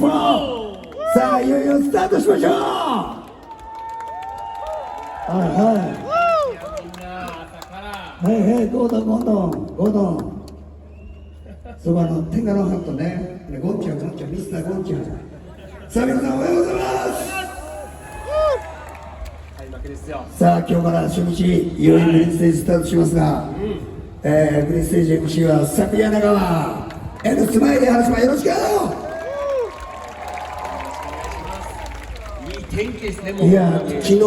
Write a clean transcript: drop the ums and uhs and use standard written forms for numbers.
フォー。さあいよいよスタートしましょう。はい、ゴードンそばの天下のハットね、ゴンちゃん、ミスターゴンちゃん。さあ皆さんおはようございます。さあ今日から初日いよいよグリーンステージスタートしますが、グリーンステージ MC は昨夜長川Nスマイル原島よろしく。いい天気ですね、もう。いや昨日